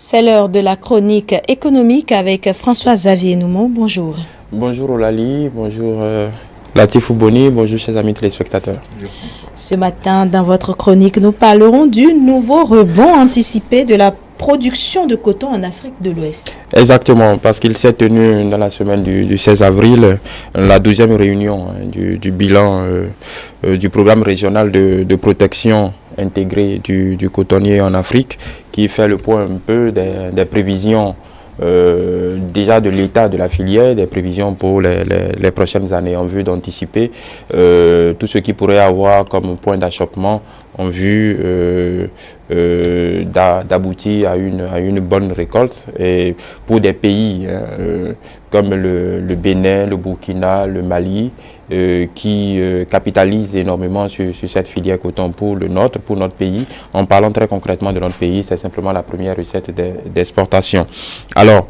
C'est l'heure de la chronique économique avec François-Xavier Noumon. Bonjour. Bonjour Olali, bonjour Latifou Boni, bonjour chers amis téléspectateurs. Ce matin, dans votre chronique, nous parlerons du nouveau rebond anticipé de la production de coton en Afrique de l'Ouest. Exactement, parce qu'il s'est tenu dans la semaine du 16 avril, la 12e réunion du bilan du programme régional de protection intégrée du cotonnier en Afrique, qui fait le point un peu des prévisions déjà de l'état de la filière, des prévisions pour les prochaines années en vue d'anticiper tout ce qui pourrait avoir comme point d'achoppement en vue d'aboutir à une bonne récolte. Et pour des pays comme le Bénin, le Burkina, le Mali, qui capitalisent énormément sur cette filière coton pour notre pays. En parlant très concrètement de notre pays, c'est simplement la première recette d'exportation. Alors,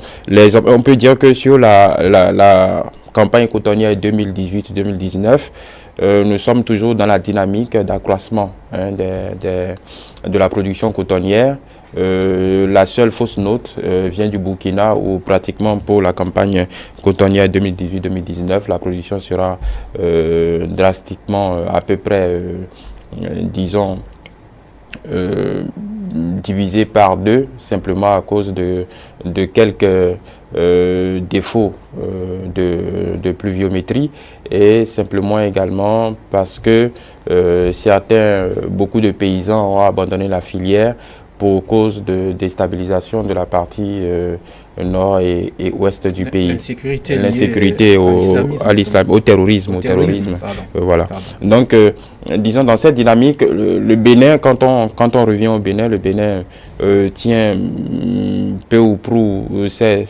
on peut dire que sur la campagne cotonnière 2018-2019, nous sommes toujours dans la dynamique d'accroissement de la production cotonnière. La seule fausse note vient du Burkina, où pratiquement pour la campagne cotonnière 2018-2019, la production sera drastiquement à peu près, disons, divisé par deux, simplement à cause de quelques défauts de pluviométrie, et simplement également parce que beaucoup de paysans ont abandonné la filière pour cause de déstabilisation de la partie nord et ouest du pays. L'insécurité au terrorisme. Voilà. Pardon. Donc, disons, dans cette dynamique, le Bénin, quand on revient au Bénin, le Bénin tient peu ou prou ses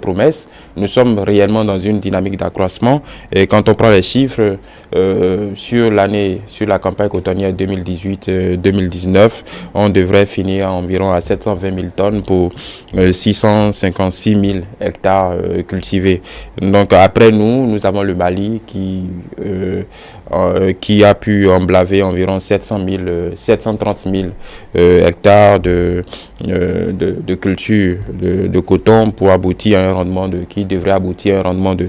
promesses. Nous sommes réellement dans une dynamique d'accroissement. Et quand on prend les chiffres sur la campagne cotonnière 2018-2019, on devrait finir environ à 720 000 tonnes pour 656 000 hectares cultivés. Donc après nous avons le Mali qui a pu emblaver environ 730 000 hectares de culture de coton pour aboutir à un rendement qui devrait aboutir à un rendement de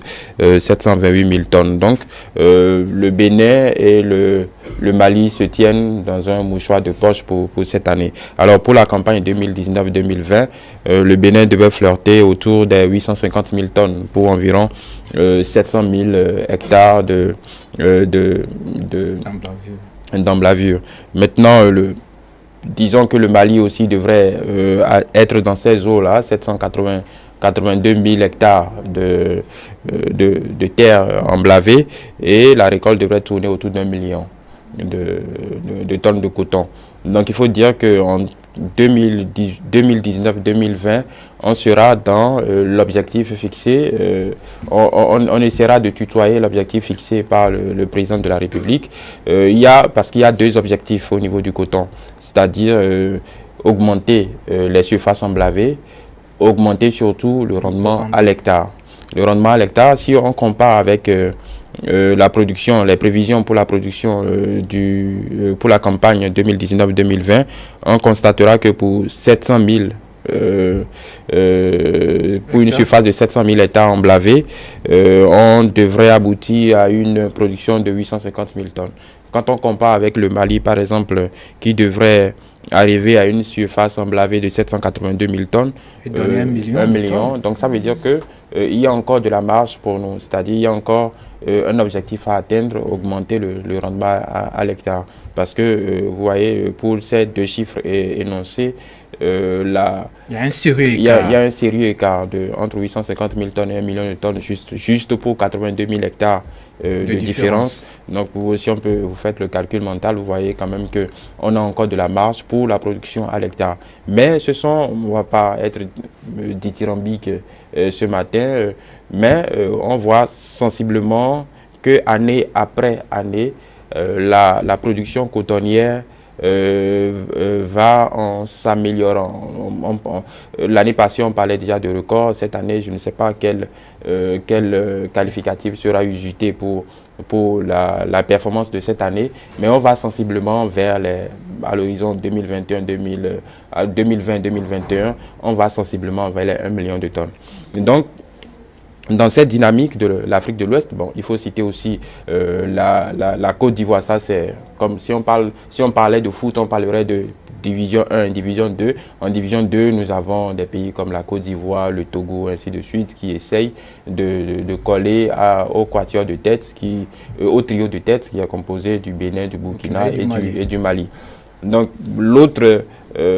728 000 tonnes. Donc le Bénin et le Mali se tiennent dans un mouchoir de poche pour cette année. Alors pour la campagne 2019-2020, le Bénin devait flirter autour des 850 000 tonnes pour environ 700 000 hectares d'emblavure. Maintenant, disons que le Mali aussi devrait être dans ces eaux-là, 782 000 hectares de terre emblavée, et la récolte devrait tourner autour d'1 million de tonnes de coton. Donc il faut dire qu'en 2019-2020, on sera dans l'objectif fixé, on essaiera de tutoyer l'objectif fixé par le président de la République. Parce qu'il y a deux objectifs au niveau du coton, c'est-à-dire augmenter les surfaces emblavées, augmenter surtout le rendement à l'hectare. Le rendement à l'hectare, si on compare avec la production, les prévisions pour la production pour la campagne 2019-2020, on constatera que pour 700 000 pour une surface de 700 000 hectares emblavés, on devrait aboutir à une production de 850 000 tonnes. Quand on compare avec le Mali, par exemple, qui devrait arriver à une surface emblavée de 782 000 tonnes, et donner 1 million. Donc ça veut dire que il y a encore de la marge pour nous, c'est-à-dire il y a encore un objectif à atteindre, augmenter le rendement à l'hectare. Parce que vous voyez, pour ces deux chiffres énoncés, il y a un sérieux écart entre 850 000 tonnes et 1 million de tonnes juste pour 82 000 hectares de différence. Donc si vous faites le calcul mental, vous voyez quand même qu'on a encore de la marge pour la production à l'hectare. Mais on ne va pas être dithyrambique ce matin, mais on voit sensiblement que année après année, la production cotonnière va en s'améliorant. L'année passée, on parlait déjà de record. Cette année, je ne sais pas quel qualificatif sera usité pour la performance de cette année, mais on va sensiblement vers à l'horizon 2020-2021, on va sensiblement vers les 1 million de tonnes. Donc, dans cette dynamique de l'Afrique de l'Ouest, bon, il faut citer aussi la Côte d'Ivoire. Ça, c'est comme si on parlait de foot, on parlerait de division 1, division 2. En division 2, nous avons des pays comme la Côte d'Ivoire, le Togo, ainsi de suite, qui essayent de coller au quatuor de tête, au trio de tête qui est composé du Bénin, du Burkina et du Mali. Donc, l'autre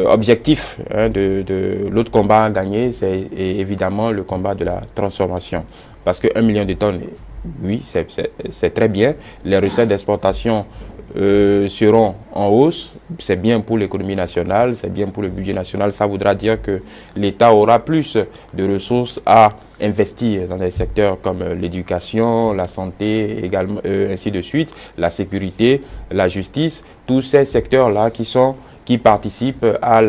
objectif de l'autre combat à gagner, c'est évidemment le combat de la transformation. Parce que 1 million de tonnes, oui, c'est très bien. Les recettes d'exportation seront en hausse. C'est bien pour l'économie nationale, c'est bien pour le budget national. Ça voudra dire que l'État aura plus de ressources à investir dans des secteurs comme l'éducation, la santé, également, ainsi de suite, la sécurité, la justice, tous ces secteurs-là qui participent à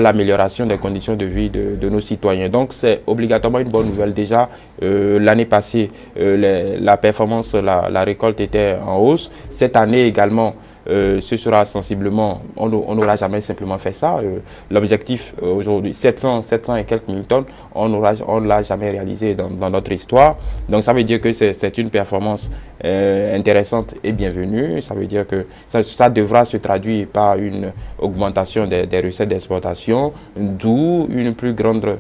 l'amélioration des conditions de vie de nos citoyens. Donc c'est obligatoirement une bonne nouvelle. Déjà, l'année passée, la performance, la récolte était en hausse. Cette année également, ce sera sensiblement, on n'aura jamais simplement fait ça. L'objectif aujourd'hui, 700 et quelques mille tonnes, on ne l'a jamais réalisé dans notre histoire. Donc ça veut dire que c'est une performance intéressante et bienvenue. Ça veut dire que ça devra se traduire par une augmentation des recettes d'exportation, d'où une plus grande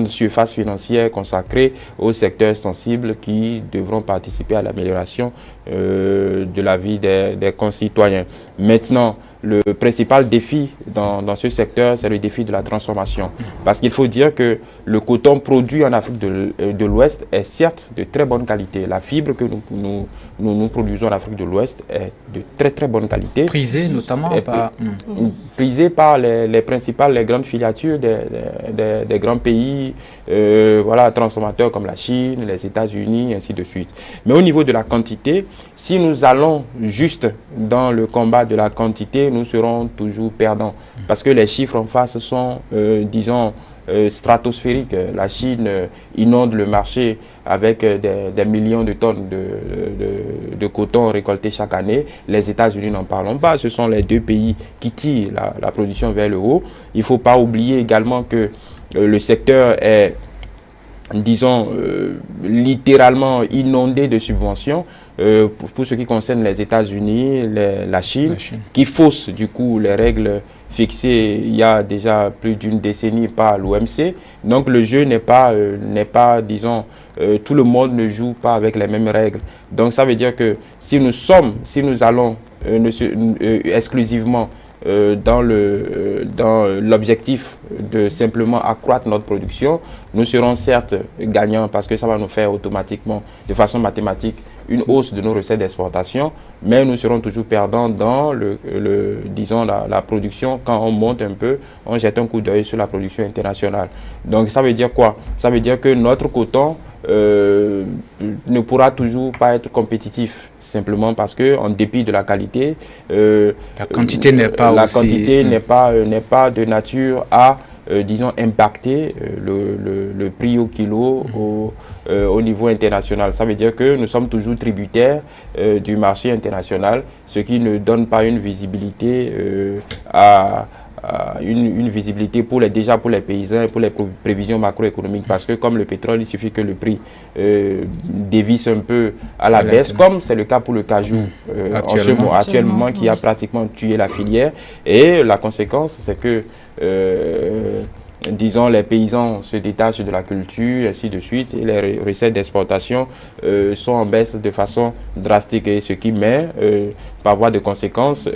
surface financière consacrée aux secteurs sensibles qui devront participer à l'amélioration de la vie des concitoyens. Maintenant, le principal défi dans ce secteur, c'est le défi de la transformation. Parce qu'il faut dire que le coton produit en Afrique de l'Ouest est certes de très bonne qualité. La fibre que nous produisons en Afrique de l'Ouest est de très très bonne qualité. Prisée notamment prisée par les grandes filiatures des grands pays, voilà, transformateurs comme la Chine, les États-Unis, ainsi de suite. Mais au niveau de la quantité, si nous allons juste dans le combat de la quantité, nous serons toujours perdants. Parce que les chiffres en face sont, disons, stratosphériques. La Chine inonde le marché avec des millions de tonnes de coton récolté chaque année. Les États-Unis n'en parlons pas. Ce sont les deux pays qui tirent la production vers le haut. Il ne faut pas oublier également que le secteur est, disons, littéralement inondé de subventions. Pour ce qui concerne les États-Unis, la Chine, qui fausse du coup les règles fixées il y a déjà plus d'une décennie par l'OMC. Donc le jeu n'est pas, disons, tout le monde ne joue pas avec les mêmes règles. Donc ça veut dire que si nous allons exclusivement dans l'objectif de simplement accroître notre production, nous serons certes gagnants parce que ça va nous faire automatiquement, de façon mathématique, une hausse de nos recettes d'exportation, mais nous serons toujours perdants dans disons, la production. Quand on monte un peu, on jette un coup d'œil sur la production internationale. Donc ça veut dire quoi? Ça veut dire que notre coton ne pourra toujours pas être compétitif, simplement parce que, en dépit de la qualité, la quantité n'est pas n'est pas de nature à disons, impacter le prix au kilo au niveau international. Ça veut dire que nous sommes toujours tributaires du marché international, ce qui ne donne pas une visibilité une visibilité déjà pour les paysans et pour les prévisions macroéconomiques, parce que comme le pétrole, il suffit que le prix dévisse un peu à la baisse, comme c'est le cas pour le cajou actuellement, qui a pratiquement tué la filière. Et la conséquence, c'est que disons, les paysans se détachent de la culture, ainsi de suite, et les recettes d'exportation sont en baisse de façon drastique, et ce qui met, par voie de conséquence,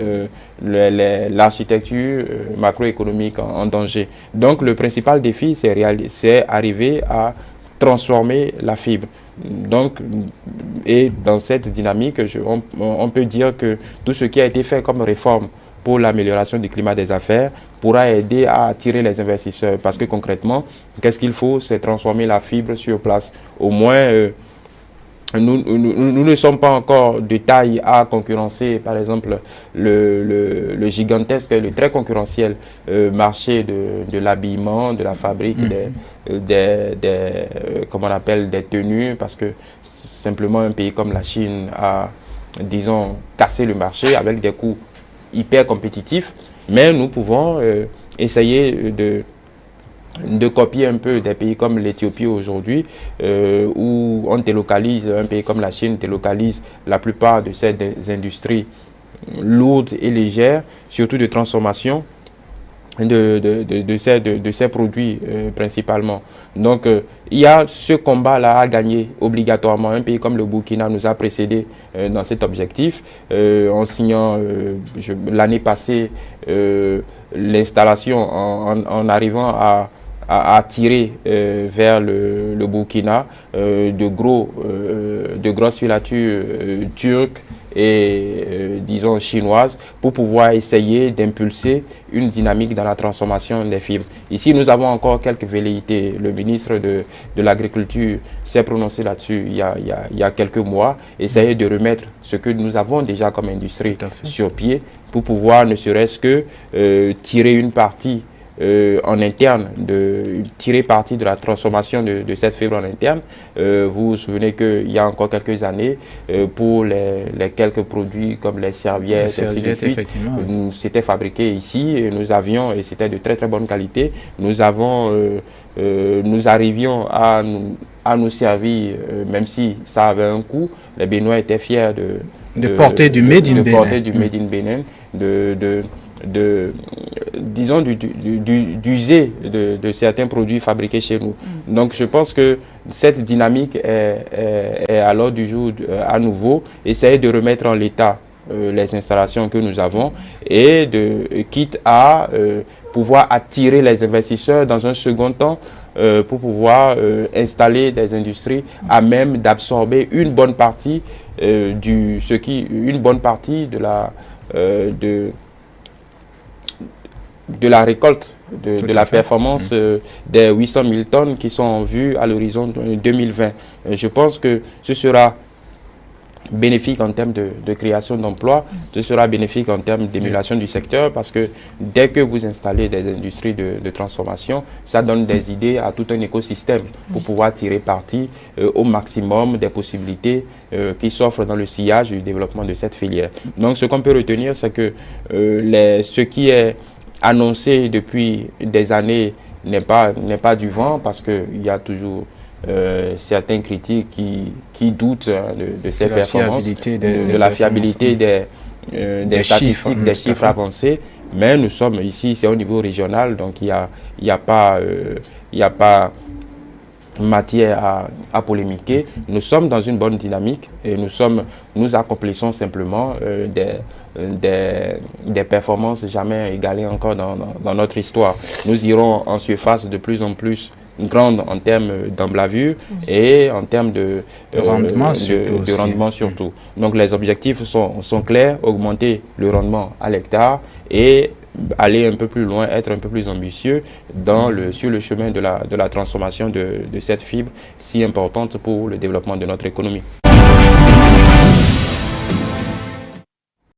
l'architecture macroéconomique en danger. Donc, le principal défi, c'est arriver à transformer la fibre. Donc, et dans cette dynamique, on peut dire que tout ce qui a été fait comme réforme pour l'amélioration du climat des affaires pourra aider à attirer les investisseurs. Parce que concrètement, qu'est-ce qu'il faut? C'est transformer la fibre sur place. Au moins, nous ne sommes pas encore de taille à concurrencer, par exemple, le gigantesque, le très concurrentiel marché de l'habillement, de la fabrique, comment on appelle, des tenues, parce que simplement un pays comme la Chine a, disons, cassé le marché avec des coûts hyper compétitif, mais nous pouvons essayer de copier un peu des pays comme l'Éthiopie aujourd'hui, où on délocalise, un pays comme la Chine délocalise la plupart de ces industries lourdes et légères, surtout de transformation de ces produits principalement. Donc, il y a ce combat-là à gagner obligatoirement. Un pays comme le Burkina nous a précédés dans cet objectif en signant l'année passée l'installation en arrivant à tirer vers le Burkina de grosses filatures turques et disons chinoises pour pouvoir essayer d'impulser une dynamique dans la transformation des fibres. Ici, nous avons encore quelques velléités. Le ministre de l'Agriculture s'est prononcé là-dessus il y a quelques mois, essayer de remettre ce que nous avons déjà comme industrie sur pied pour pouvoir ne serait-ce que tirer une partie en interne, tirer parti de la transformation de cette fibre en interne. Vous vous souvenez qu'il y a encore quelques années, pour les quelques produits comme les serviettes, c'était fabriqué ici et nous avions, et c'était de très très bonne qualité, nous arrivions à nous servir, même si ça avait un coût. Les Béninois étaient fiers de porter du Made in Bénin, disons d'user de certains produits fabriqués chez nous. Donc je pense que cette dynamique est à l'ordre du jour à nouveau, essayer de remettre en l'état les installations que nous avons et quitte à pouvoir attirer les investisseurs dans un second temps pour pouvoir installer des industries à même d'absorber une bonne partie de la récolte, de la performance des 800 000 tonnes qui sont en vue à l'horizon 2020. Je pense que ce sera bénéfique en termes de création d'emplois, ce sera bénéfique en termes d'émulation du secteur parce que dès que vous installez des industries de transformation, ça donne des idées à tout un écosystème pour pouvoir tirer parti au maximum des possibilités qui s'offrent dans le sillage du développement de cette filière. Donc ce qu'on peut retenir, c'est que ce qui est annoncé depuis des années n'est pas du vent parce qu'il y a toujours certains critiques qui doutent de ces performances, de la fiabilité des statistiques, des chiffres avancés. Mais nous sommes ici, c'est au niveau régional, donc il n'y a pas matière à polémiquer. Nous sommes dans une bonne dynamique et nous accomplissons simplement des performances jamais égalées encore dans notre histoire. Nous irons en surface de plus en plus grande en termes d'emblavure et en termes de rendement surtout. Donc les objectifs sont clairs, augmenter le rendement à l'hectare et aller un peu plus loin, être un peu plus ambitieux sur le chemin de la transformation de cette fibre si importante pour le développement de notre économie.